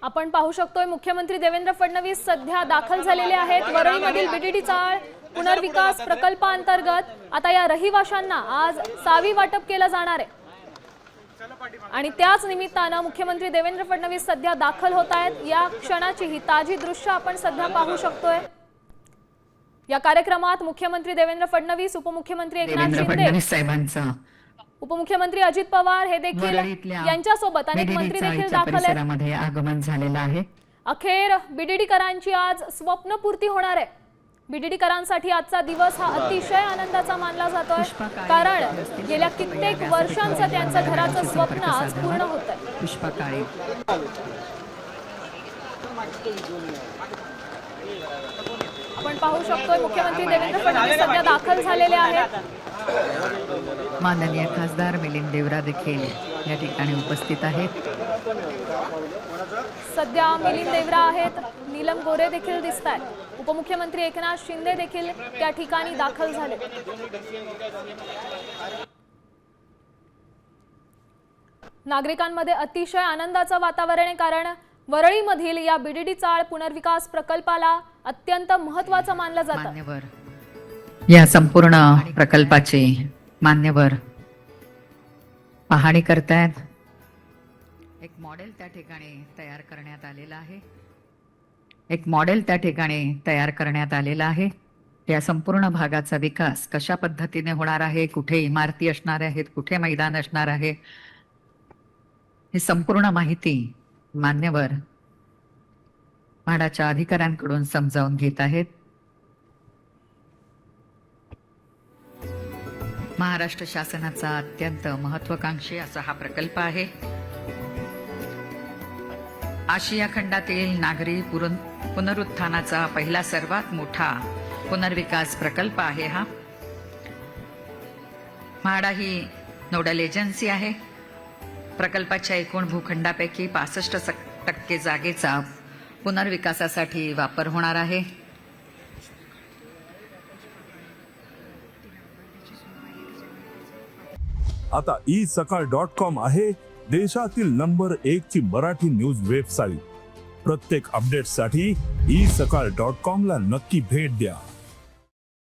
आपण पाहू शकतोय मुख्यमंत्री देवेंद्र फडणवीस सध्या दाखल झालेले आहेत वरळीमधील बीडीडी चाळ पुनर्विकास प्रकल्पांतर्गत। आता या रहिवाशांना आज सावी वाटप केलं जाणार आहे आणि त्याच निमित्तानं मुख्यमंत्री देवेंद्र फडणवीस सध्या दाखल होत आहेत। या क्षणाची ही ताजी दृश्य आपण सध्या पाहू शकतोय। या कार्यक्रमात मुख्यमंत्री देवेंद्र फडणवीस, उपमुख्यमंत्री एकनाथ शिंदे, उपमुख्यमंत्री अजित पवार हे देखील यांच्यासोबत अनेक मंत्री देखील दाखल आहेत। आगमन झालेलं आहे। अखेर बीडीडीकरांची आज स्वप्नपूर्ती होणार आहे। बीडीडीकरांसाठी आजचा दिवस हा अतिशय आनंदाचा मानला जातोय, कारण गेल्या कित्येक वर्षांचं त्यांचं घराचं स्वप्न आज पूर्ण होतंय। पुष्पकाळे आपण पाहू शकतोय मुख्यमंत्री देवेंद्र फडणवीस सध्या दाखल झालेले आहेत। माननीय खासदार मिलिंद देवरा देखील या ठिकाणी उपस्थित आहेत। सध्या मिलिंद देवरा आहेत, नीलम गोरे देखील दिसतात, उपमुख्यमंत्री एकनाथ शिंदे देखील त्या ठिकाणी दाखल झाले। नागरिकांमध्ये अतिशय आनंदाचं वातावरण आहे, कारण वरळीमधील या बीडीडी चाळ पुनर्विकास प्रकल्पाला अत्यंत महत्त्वाचं मानलं जातं। मान्यवर या संपूर्ण प्रकल्पाचे मान्यवर पाहणी करतायत। एक मॉडेल त्या ठिकाणी तयार करण्यात आलेला आहे। एक मॉडेल त्या ठिकाणी तयार करण्यात आलेला आहे। या संपूर्ण भागाचा विकास कशा पद्धतीने होणार आहे, कुठे इमारती असणार आहेत, कुठे मैदान असणार आहे, ही संपूर्ण माहिती मान्यवर म्हाडाच्या अधिकाऱ्यांकडून समजावून घेत आहेत। महाराष्ट्र शासनाचा अत्यंत महत्त्वाकांक्षी असा हा प्रकल्प आहे। आशिया खंडातील नागरी पुनरुत्थानाचा पहिला सर्वात मोठा पुनर्विकास प्रकल्प आहे हा। म्हाडा ही नोडल एजन्सी आहे। प्रकल्पाच्या एकूण भूखंडापैकी 65% जागेचा पुनर्विकासासाठी वापर होणार आहे। आता isakal.com आहे देशातील नंबर 1 ची मराठी न्यूज वेबसाईट। प्रत्येक अपडेटसाठी isakal.com ला नक्की भेट द्या।